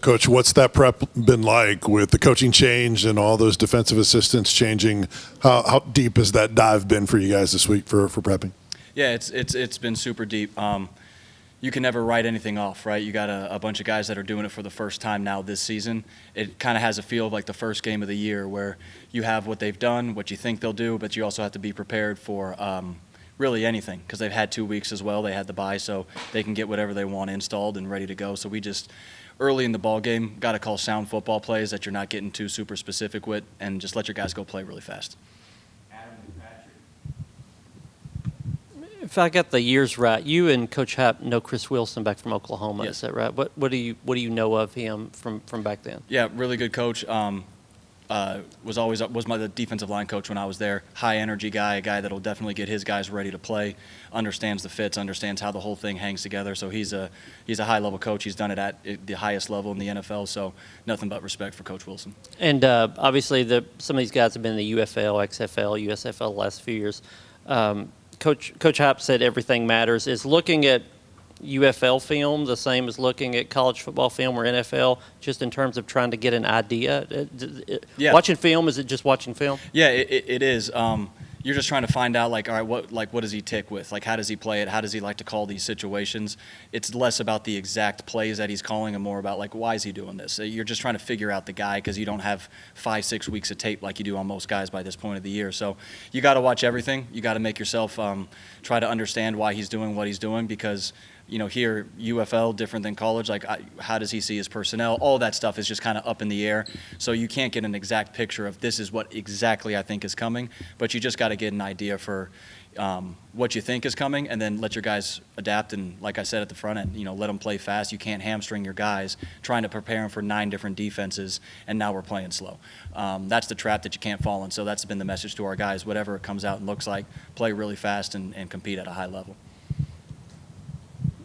Coach, what's that prep been like with the coaching change and all those defensive assistants changing? How deep has that dive been for you guys this week for prepping? Yeah, it's been super deep. You can never write anything off, right? You got a bunch of guys that are doing it for the first time now this season. It kind of has a feel of like the first game of the year where you have what they've done, what you think they'll do, but you also have to be prepared for really anything because they've had 2 weeks as well. They had the bye, so they can get whatever they want installed and ready to go. So we just, early in the ball game, got to call sound football plays that you're not getting too super specific with and just let your guys go play really fast. If I got the years right, you and Coach Happ know Chris Wilson back from Oklahoma. Yes. Is that right? What do you know of him from back then? Yeah, really good coach. Was the defensive line coach when I was there. High energy guy, a guy that'll definitely get his guys ready to play. Understands the fits, understands how the whole thing hangs together. So he's a high level coach. He's done it at the highest level in the NFL. So nothing but respect for Coach Wilson. And obviously, some of these guys have been in the UFL, XFL, USFL the last few years. Coach Happ said everything matters. Is looking at UFL film the same as looking at college football film or NFL, just in terms of trying to get an idea? Yeah. Watching film, is it just watching film? Yeah, it is. You're just trying to find out, like, all right, what does he tick with? Like, how does he play it? How does he like to call these situations? It's less about the exact plays that he's calling and more about, like, why is he doing this? You're just trying to figure out the guy because you don't have 5-6 weeks of tape like you do on most guys by this point of the year. So you got to watch everything. You got to make yourself try to understand why he's doing what he's doing because – here, UFL, different than college, like how does he see his personnel? All that stuff is just kind of up in the air. So you can't get an exact picture of this is what exactly I think is coming, but you just got to get an idea for what you think is coming and then let your guys adapt. And like I said at the front end, let them play fast. You can't hamstring your guys trying to prepare them for 9 different defenses, and now we're playing slow. That's the trap that you can't fall in. So that's been the message to our guys. Whatever it comes out and looks like, play really fast and compete at a high level.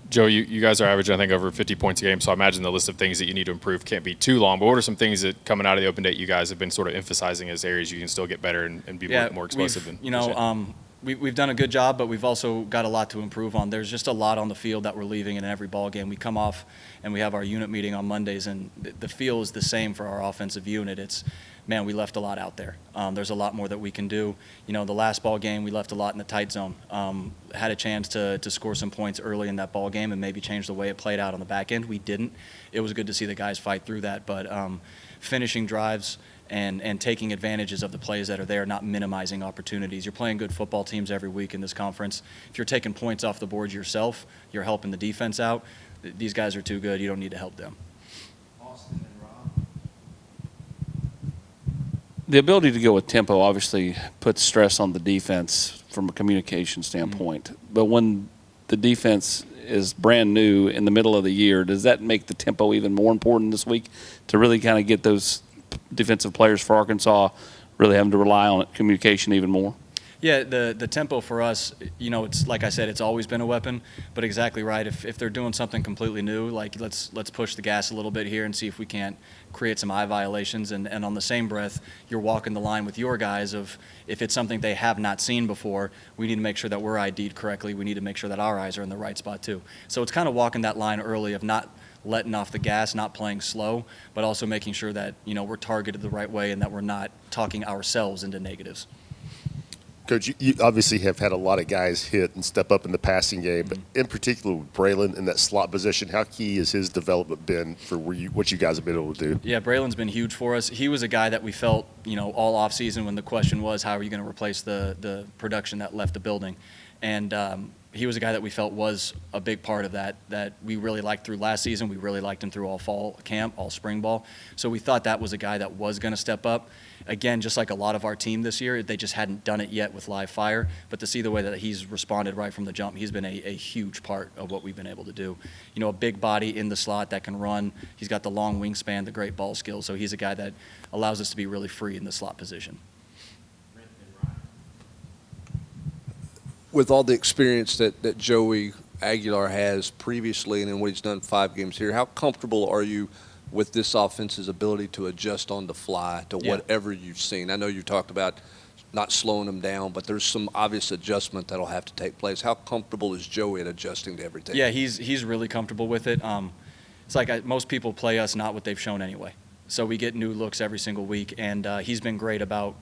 Joe, you guys are averaging, I think, over 50 points a game, so I imagine the list of things that you need to improve can't be too long. But what are some things that, coming out of the open date, you guys have been sort of emphasizing as areas you can still get better and be more explosive? We've done a good job, but we've also got a lot to improve on. There's just a lot on the field that we're leaving in every ball game. We come off and we have our unit meeting on Mondays, and the feel is the same for our offensive unit. It's, man, we left a lot out there. There's a lot more that we can do. The last ball game, we left a lot in the tight zone. Had a chance to score some points early in that ball game and maybe change the way it played out on the back end. We didn't. It was good to see the guys fight through that, but finishing drives and taking advantages of the plays that are there, not minimizing opportunities. You're playing good football teams every week in this conference. If you're taking points off the board yourself, you're helping the defense out. These guys are too good. You don't need to help them. The ability to go with tempo obviously puts stress on the defense from a communication standpoint. Mm-hmm. But when the defense is brand new in the middle of the year, does that make the tempo even more important this week to really kind of get those defensive players for Arkansas really having to rely on communication even more? Yeah, the tempo for us, it's like I said, it's always been a weapon, but exactly right. If they're doing something completely new, like let's push the gas a little bit here and see if we can't create some eye violations. And on the same breath, you're walking the line with your guys of if it's something they have not seen before, we need to make sure that we're ID'd correctly. We need to make sure that our eyes are in the right spot too. So it's kind of walking that line early of not letting off the gas, not playing slow, but also making sure that we're targeted the right way and that we're not talking ourselves into negatives. Coach, you obviously have had a lot of guys hit and step up in the passing game, but in particular with Braylon in that slot position, how key has his development been for what you guys have been able to do? Yeah, Braylon's been huge for us. He was a guy that we felt, all offseason when the question was, how are you going to replace the production that left the building? And he was a guy that we felt was a big part of that we really liked through last season. We really liked him through all fall camp, all spring ball. So we thought that was a guy that was going to step up. Again, just like a lot of our team this year, they just hadn't done it yet with live fire. But to see the way that he's responded right from the jump, he's been a huge part of what we've been able to do. A big body in the slot that can run. He's got the long wingspan, the great ball skills. So he's a guy that allows us to be really free in the slot position. With all the experience that Joey Aguilar has previously and in what he's done 5 games here, how comfortable are you with this offense's ability to adjust on the fly to whatever you've seen? I know you talked about not slowing them down, but there's some obvious adjustment that'll have to take place. How comfortable is Joey at adjusting to everything? Yeah, he's really comfortable with it. it's like most people play us not what they've shown anyway. So we get new looks every single week, and he's been great about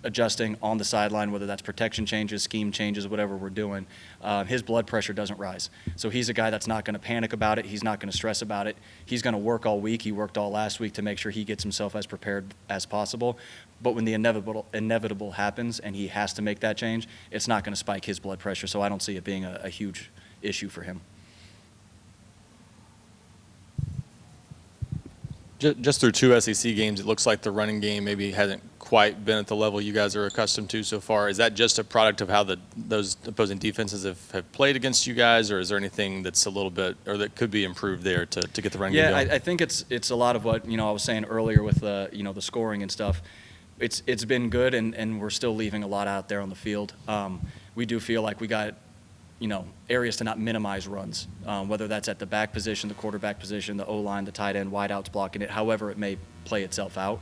adjusting on the sideline, whether that's protection changes, scheme changes, whatever we're doing. His blood pressure doesn't rise. So he's a guy that's not going to panic about it. He's not going to stress about it. He's going to work all week. He worked all last week to make sure he gets himself as prepared as possible. But when the inevitable happens and he has to make that change, it's not going to spike his blood pressure. So I don't see it being a huge issue for him. Just through 2 SEC games, it looks like the running game maybe hasn't quite been at the level you guys are accustomed to so far. Is that just a product of how those opposing defenses have played against you guys, or is there anything that's a little bit, or that could be improved there to get the running game going? Yeah, I think it's a lot of what I was saying earlier with the scoring and stuff. It's been good, and we're still leaving a lot out there on the field. We do feel like we got areas to not minimize runs, whether that's at the back position, the quarterback position, the O-line, the tight end, wideouts blocking it, however it may play itself out.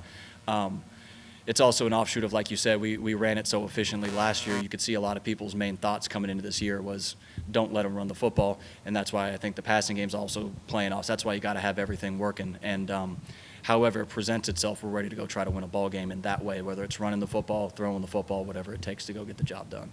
It's also an offshoot of, like you said, we ran it so efficiently last year. You could see a lot of people's main thoughts coming into this year was don't let them run the football, and that's why I think the passing game's also playing off. That's why you got to have everything working, and however it presents itself, we're ready to go try to win a ball game in that way, whether it's running the football, throwing the football, whatever it takes to go get the job done.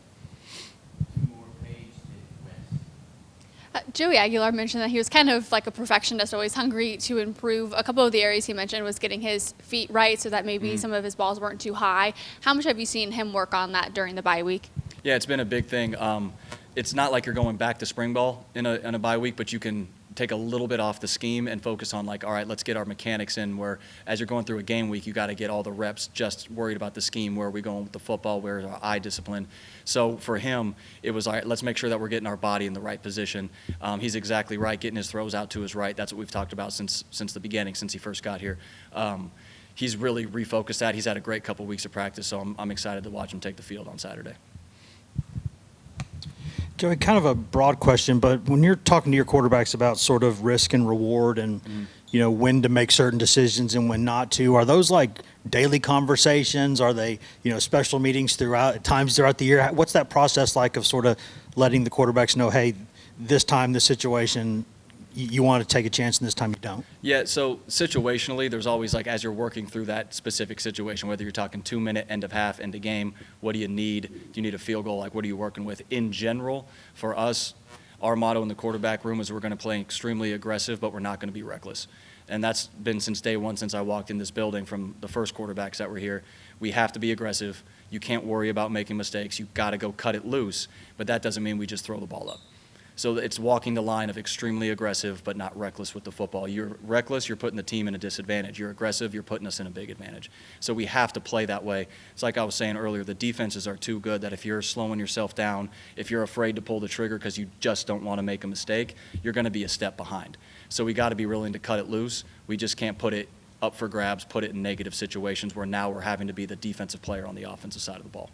Joey Aguilar mentioned that he was kind of like a perfectionist, always hungry to improve. A couple of the areas he mentioned was getting his feet right so that maybe some of his balls weren't too high. How much have you seen him work on that during the bye week? Yeah, it's been a big thing. It's not like you're going back to spring ball in a bye week, but you can take a little bit off the scheme and focus on all right, let's get our mechanics in, where as you're going through a game week, you got to get all the reps just worried about the scheme, where are we going with the football, where's our eye discipline. So for him, it was all right, let's make sure that we're getting our body in the right position. He's exactly right, getting his throws out to his right. That's what we've talked about since the beginning, since he first got here. He's really refocused that. He's had a great couple weeks of practice, so I'm excited to watch him take the field on Saturday. Joey, kind of a broad question, but when you're talking to your quarterbacks about sort of risk and reward and, when to make certain decisions and when not to, are those like daily conversations? Are they, special meetings throughout the year? What's that process like of sort of letting the quarterbacks know, hey, this time, this situation, you want to take a chance and this time you don't? Yeah, so situationally, there's always as you're working through that specific situation, whether you're talking 2-minute, end of half, end of game, what do you need? Do you need a field goal? What are you working with? In general, for us, our motto in the quarterback room is we're going to play extremely aggressive, but we're not going to be reckless. And that's been since day one, since I walked in this building, from the first quarterbacks that were here. We have to be aggressive. You can't worry about making mistakes. You've got to go cut it loose, but that doesn't mean we just throw the ball up. So it's walking the line of extremely aggressive but not reckless with the football. You're reckless, you're putting the team in a disadvantage. You're aggressive, you're putting us in a big advantage. So we have to play that way. It's like I was saying earlier, the defenses are too good that if you're slowing yourself down, if you're afraid to pull the trigger because you just don't want to make a mistake, you're going to be a step behind. So we got to be willing to cut it loose. We just can't put it up for grabs, put it in negative situations where now we're having to be the defensive player on the offensive side of the ball.